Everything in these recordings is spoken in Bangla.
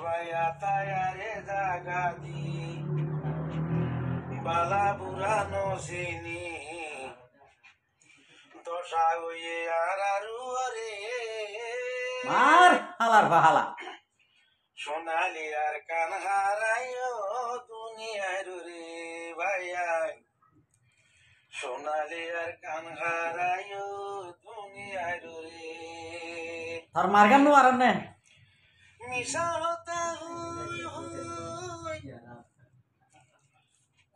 ভাইয়া তায়ারে জাগা দি বালা বুড়া নসিনি দশা হইয়ে আরু রে মার হালার ফাহালা সোনালি আর কান হারাইও দুনিয়ার রে ভাইয়া সোনালি আর কান হারাইও দুনিয়ার রে তোর মারগান নো আর নে মিশা হতা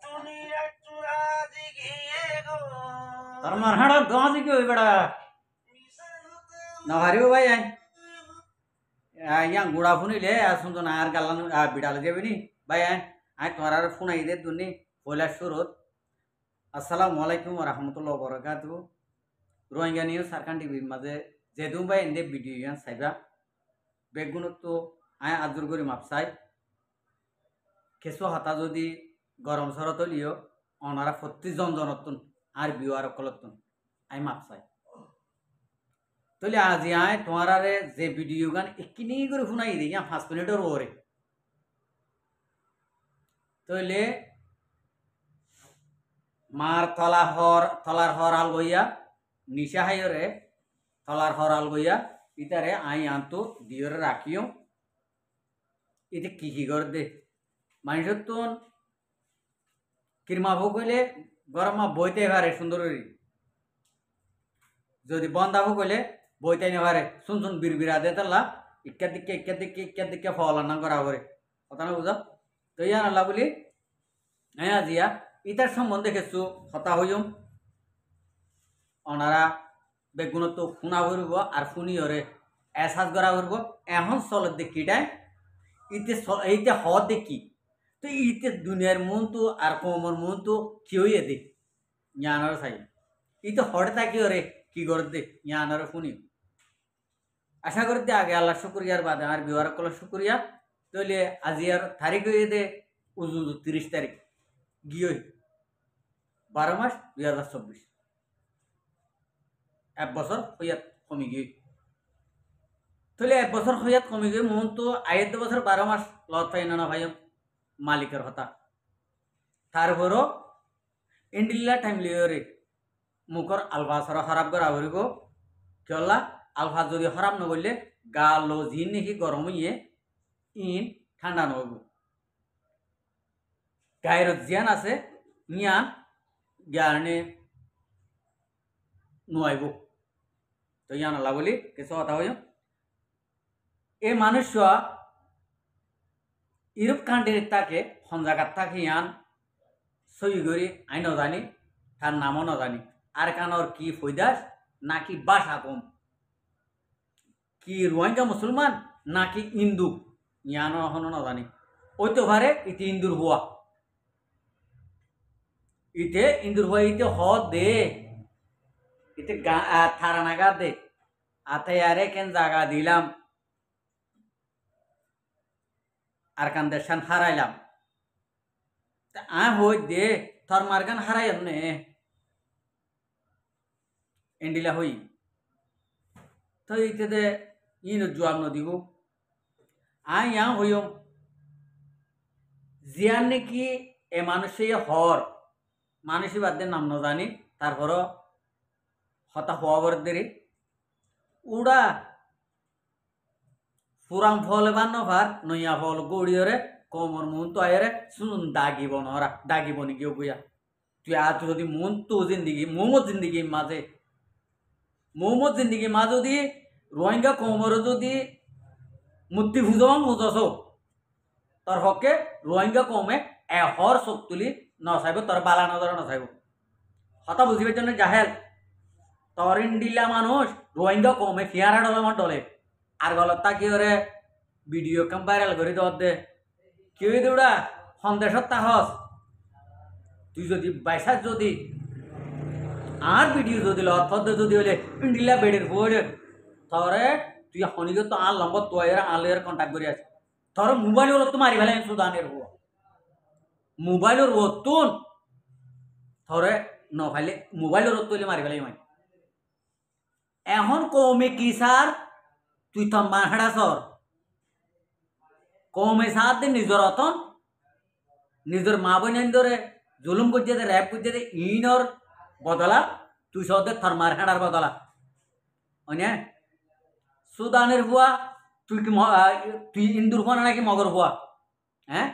দুনিয়া চুরা দিঘিয়ে গো তোর মারহাড় গাঁজি কি হই বড়া না হারিও ভাই yang guda phone le asun to nar galan bidal jabe ni bhai ai tomar phone ai de dunni bola shurut assalamu alaikum wa rahmatullahi wa barakatuh rohingya news sarkan tv maje jedum bhai inde video yan saiba begunot to ai ajur gori mapsai keso hata jodi gorom sorot liyo onara 40 John জনতন R beware কলতন ai mapsai তাহলে আজ আয় তোমার যে ভিডিও গান একিনি করে শুনাই দিই 5 মিনিটের ওরে তাহলে মার তলার হর আল গইয়া নিশা হাইরে তলার হর আল গইয়া ইতারে আই আনতো দিয়রে রাখিও এতে কি করে দে মানুষের তো কিরমা ভোগ হইলে গরমা বইতে পারে সুন্দর যদি বন্ধাবো কইলে বইতে নেবারে শুন শুন বিড়বিড়া দে তাল্লা ইক্কা দিকে ফলা না করা করে কথা না বুঝা তো ইয়া আল্লাহ বলি হ্যাঁ জিয়া ইতার সম্বন্ধে কিছু হতা হইম ওনারা বেগুনত শুনা করব আর শুনি ওরে এসাজ করা করব এখন চলত দেখিটাই এইতে হওয়া দেখি তো ইতে দুনিয়ার মন তো আর কমর মন তো কি হইয়ে দে জ্ঞানের চাই ইতে হরে থাকি ওরে কি করে দে জ্ঞানের শুনি আশা করি দে আগে আল্লাহ শুক্রিয়ার বাদে আর বিহার কল শুক্রিয়া তাহলে আজি আর তারিখ হয়ে দে উজু 30 তারিখ গিয়ে 12 মাস 2024 এক বছর হইয়াত কমি গিয়ে তাহলে এক বছর হইয়াত কমি গিয়ে মন তো আয়ের বছর 12 মাস লত পাই না ভাই মালিকের হতা তারপরও ইন্ডিল্লা টাইম লিওরে মুখর আলফাসর খারাপ করা হরিব চলা আলফা যদি খারাপ নগরলে গালো জিন নাকি গরম হইয়ে ইন ঠান্ডা নহব গায়ের জিয়ান আছে ইয়ান জ্ঞানে নোয়াইব তো ইয়ান আল্লাহ বলি কিছু কথা হইম এই মানুষ ইউরোপ কান্ট্রির তাকে সঞ্জাগাত থাকে ইয়ান সই করি আই নজানি তার নামও নজানি আর কানর কি ফৈদাস নাকি বাসা কম কি রোহিঙ্গা মুসলমান নাকি হিন্দু ইয়ানো এখনো নজানি ওইতে পারে ইতি ইন্দুর হওয়া ইতে ইন্দুর হওয়া ইতে হ দে ইতে থারা নাগা দে আতে আরে কেন জায়গা দিলাম আর কান দেশান হারাইলাম হই দে থর মার্গান হারাই নে এন্ডিলা হই তো ইতে দে ইন জবাব নদিব আই ইয়া হইম জিয়ান নাকি এ মানুষে হর মানুষই বাদ নাম ন জানি তারপর হতা হওয়া বর দেরি উড়া পুরাম ফল বা নভার নইয়া ফল গড়িয়রে কমর মন তো আয়রে শুনুন দাগিব নরা দাগিব নাকি বুয়া তুই আজ যদি মন তো জিন্দিগি মোমো জিন্দিগি মাঝে মোহাম্মদ জিন্দিগি মা যদি রোহিঙ্গা কমর যদি মূর্তি ভুজবান বুঝাছ তোর হকে রোহিঙ্গা কমে এহর চোখ তুলি নচাইব তোর বালা নজর নচাইব হতা বুঝিবার জন্য জাহেল তোর ইন্ডিলা মানুষ রোহিঙ্গা কমে ফিয়ারা ডলে আমার ডলে আর গলত তা কি করে ভিডিও কাম ভাইরাল করে দর দে কি হয়ে দেউড়া সন্দেশত তাহস তুই যদি বাইসাত যদি আর ভিডিও যদি লথ যদি হলে ইন্ডিলা বেড়ের পড়ে তরে তুই শনিকে তো আর নম্বর তো আলের কন্ট্যাক্ট করে আছে তোর মোবাইলের তো মারি ফেলে সুদানের হওয়া মোবাইলের রতুন থরে নফাইলে মোবাইলের রত তৈলে মারি ফেলে মাই এখন কমে কি সার তুই তো মাহাড়া সর কমে সাথ দে নিজের অতন নিজের মা বোন ধরে জুলুম করছে দে র্যাপ করছে দে ইনর বদলা তুই সদে থরমার হেঁড়ার বদলা অনে সুদানের হুয়া তুই কি তুই ইন্দুর হুয়া নাকি মগর হুয়া হ্যাঁ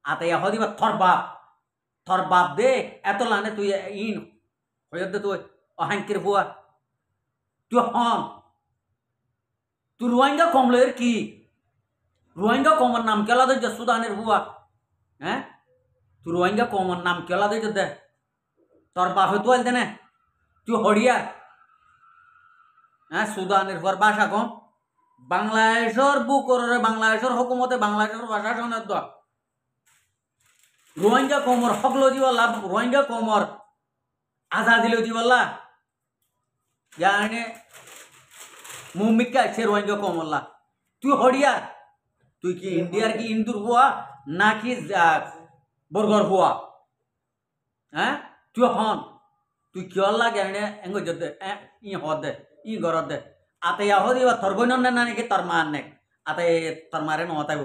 আতে হদি বা থর বাপ দে এত লানে তুই ইন হয়ে দে তুই অহাঙ্কির হুয়া তুই হন তুই রোহিঙ্গা কমলের কি রোহিঙ্গা কমর নাম কেলা দে সুদানের হুয়া হ্যাঁ তুই রোহিঙ্গা কমর নাম কেলা দে দে তোর বাপে তুই দে না তুই হরিয়া হ্যাঁ সুদানের হুয়ার ভাষা কম বাংলাদেশের বুকরে বাংলাদেশের হুকুমতে বাংলাদেশের ভাষা শোনার দ রোহিঙ্গা কমর হকলো দিবাল্লা রোহিঙ্গা কমর আজাদি লো দিবাল্লা জানে মুমিকা সে রোহিঙ্গা কমল্লা তুই হরিয়া তুই কি ইন্ডিয়ার কি ইন্দুর হুয়া নাকি বরগর হুয়া হ্যাঁ তুই হন তুই কিয় লাগে এঙ্গ দে ই হদ দে ই গরদ দে আতে হদি বা তোর বই না নাকি তোর মার নে আতে তোর মারে নতাইব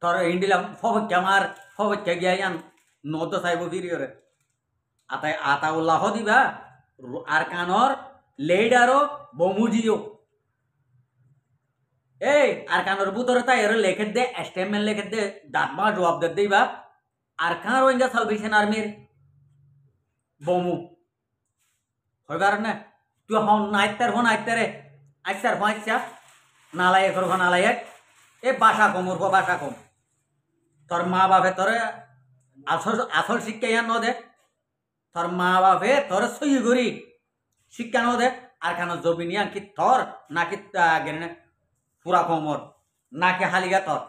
তোর ইন্ডিলা ফবক্যা গিয়া নত চাইব ফিরিয়রে আতে আতা উল্লাহ দিবা আর কানর লেডারও বমুজিও এই আর কানর বুতরে তাই এর লেখে দে এস্টেমেল লেখে দে দাঁতমা জবাব দে দিবা আর কান রোহিঙ্গা সালভেশন আর্মির বমু হইবার না তুই হন আইতার হন আইতারে আইসার হন আইসা নালায়ক হন নালায়ক এ বাসা কম ওর বাসা কম তোর মা বাপে তোরে আসল শিক্ষা ইয়ান ন দে তোর মা বাপে তোর সই করি শিক্ষা ন দে আর কেন জমিন ইয়ান কি থর নাকি গেনে পুরা কমর নাকি হালিগা তোর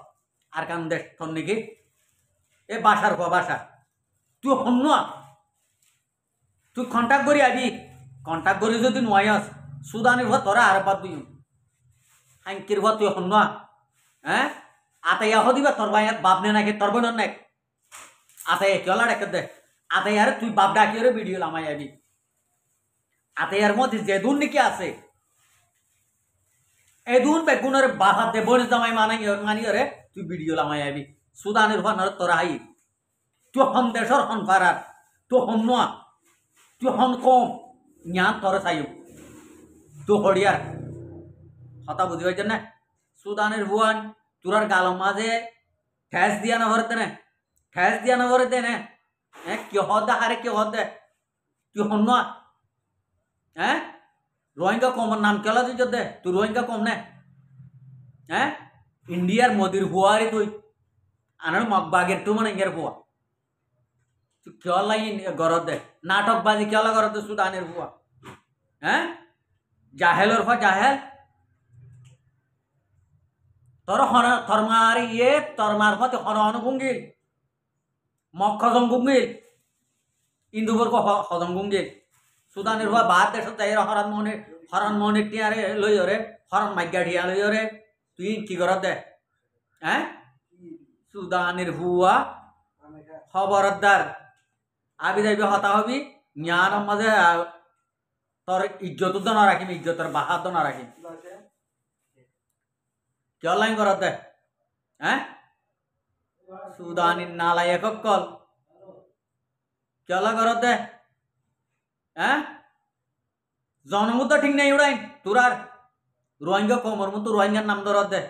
আর কেন দেশ তোর নাকি এ বাসার বাসা তুই হন তুই কন্ট্যাক্ট করি আবি কন্ট্যাক্ট করি যদি নয়াস সুদানির ভর তোরা আর বাদ দিও হাঙ্কির ভর তুই হন হ্যাঁ আতে দিবা তোর বাপ নে নাকি তোর বোন নাক আতে কেলা ডেকে দে আতে আর তুই বাপ ডাকি রে ভিডিও লামাই আবি আতে আর মধ্যে যে দুন নাকি আছে এই দুন বেগুনের বাহাত দে বোন জামাই মানি রে তুই ভিডিও লামাই আবি সুদানির ভর নর তোরা হাই তুই হন দেশর হন ফারার তুই হন তুই হন কম জ্ঞান তোরে চাইও তুই হরিয়ার কথা বুঝি পাইছ না সুদানের ভুয়ান তোরার গাল মাঝে ঠেস দিয়া না ভরতে না ঠেস দিয়া না ভরতে না হ্যাঁ কি হদ হারে কি হদ তুই হন হ্যাঁ রোহিঙ্গা কমর নাম কেলা তুই দে তুই রোহিঙ্গা কম না হ্যাঁ ইন্ডিয়ার মোদির ভুয়ারি তুই আনার মগবাগের তুই মানে ইঙ্গের ভুয়া তুই কেলা গরদ দে নাটকবাজি কেলা গরদ দে সুদানের ভুয়া হ্যাঁ জাহেলর ভা জাহেল তোর থরমার তোর মারফত হন গুঙ্গিল মক্ষজং গুঙ্গিল ইন্দুবর হজং গুঙ্গিল সুদানের হওয়া বাদ দেশ যাই হরণ মনে টিয়ারে লই রে হরণ মাইগা টিয়া লই রে তুই কি কর দে হ্যাঁ সুদানের হুয়া খবরদার আবি যাইবি হতা হবি জ্ঞান মাঝে তোর ইজ্জত তো না রাখিম ইজ্জতের বাহাত না রাখিম কেউ লাইন কর দে হ্যাঁ সুদানির নালাই একক কল কেলা কর দে হ্যাঁ জনমু তো ঠিক নেই উড়াই তোর আর রোহিঙ্গা কমর মতো রোহিঙ্গার নাম ধর দে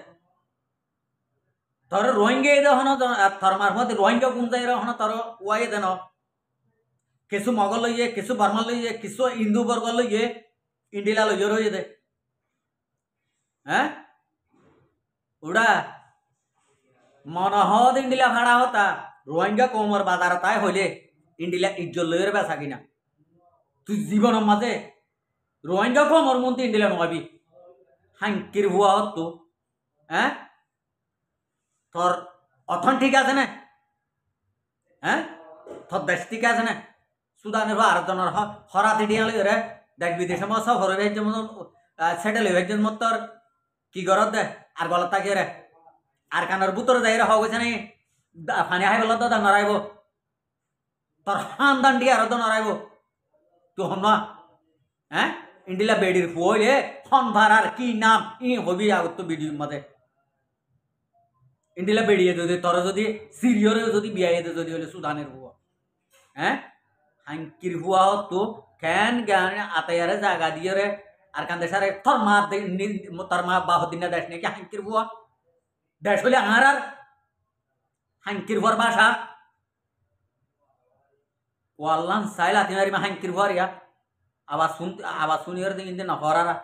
তোর রোহিঙ্গা এ হন তোর মারফত রোহিঙ্গা কোন যাই হন তোর ওয়াই দেন কিছু মগল লইয়ে কিছু বর্মা লইয়ে কিছু হিন্দু বর্গ লইয়ে ইন্ডিলা লইয়ে রয়ে দে হ্যাঁ উড়া মনহদ ইন্ডিলা ভাড়া হতা রোহিঙ্গা কমর বাজার তাই হইলে ইন্ডিলা ইজ্জত লইয়ের বেচা কিনা তুই জীবনের মাঝে রোহিঙ্গা কমর মন্ত্রী ইন্ডিলা নগাবি হাঙ্কির ভুয়া হত তো হ্যাঁ তোর অথন ঠিক আছে না হ্যাঁ তোর দেশ ঠিক আছে না সুদানের আর জনের হরাতে ডিয়া লই রে দেখ বিদেশে মা সব হরে যেমন সেটেল হয়ে মত তোর কি গরত দে আর গলত থাকে রে আর কানের বুতর যাই রে হওয়া গেছে নাই ফানি হাই বলত দা নড়াইব তোর হানদান ডিয়া আর নড়াইব তুই হন হ্যাঁ ইন্ডিলা বেডির ফুয়ে হন ভাড়ার কি নাম ই হবি আগত ভিডিওর মধ্যে ইন্ডিলা বেরিয়ে যদি তোর যদি সিরিয়রে যদি বিয়ে যদি হলে সুদানের হুয়া হ্যাঁ হাঙ্কির হুয়া তো কেন জ্ঞান আতায়ারে জায়গা দিয়ে রে আর কান দেশারে তোর মা বাহ দিন দেশ নাকি হাঙ্কির হুয়া দেশ হলে আর হাঙ্কির হুয়ার বাসা ওয়াল্লান সাইলা তিনারি মা হাঙ্কির হুয়ার ইয়া আবার শুনিয়র দিন না হরারা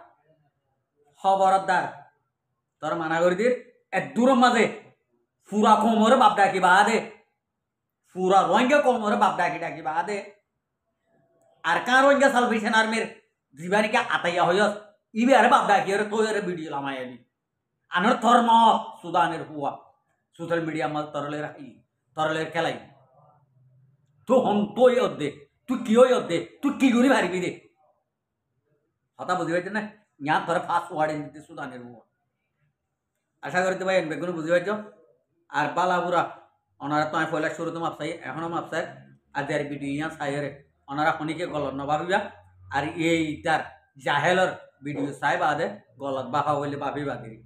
খবরদার তোর মানা করে দির এক দূরের মাঝে পুরা কোমরে বাপ ডাকি বাদে পুরা রোহিঙ্গা কোমরে বাপ ডাকি বাদে আর কার রোহিঙ্গা সালভেশন আর্মির জীবানিকে আতাইয়া হইস ইবে আরে বাপ ডাকি রে তোর ভিডিও লামাই আলি আনার ধর্ম সুদানের হুয়া সোশ্যাল মিডিয়া মাঝ তরলের খেলাই তো হন তুই অর্ধে তুই কি হই অর্ধে তুই কি করি ভারিবি দে কথা বুঝি পাইছে না ইয়ার ধরে ফার্স্ট ওয়ার্ডে দিতে সুদানের হুয়া আশা করতে ভাই বেগুন বুঝি পাইছ আর বালাবুরা ওনারা তো আমি পয়লা শুরুতে মাপসাই এখনো মাপসাই আর যার ভিডিও ইয়া চাইরে ওনারা খনিকে গলত নভাবিবা আর এই তার জাহেলর ভিডিও চাই বাদে গলত বাহা বলে ভাবিবা দিই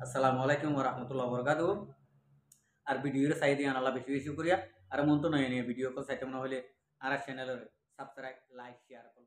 আসসালামু আলাইকুম রহমতুল্লাহ বরকাত আর ভিডিওর চাই দিয়ে আনালা বেশি বেশি করিয়া আর মন তো নয় নিয়ে ভিডিও কল চাইতে মনে হলে আর চ্যানেলের সাবস্ক্রাইব লাইক শেয়ার করে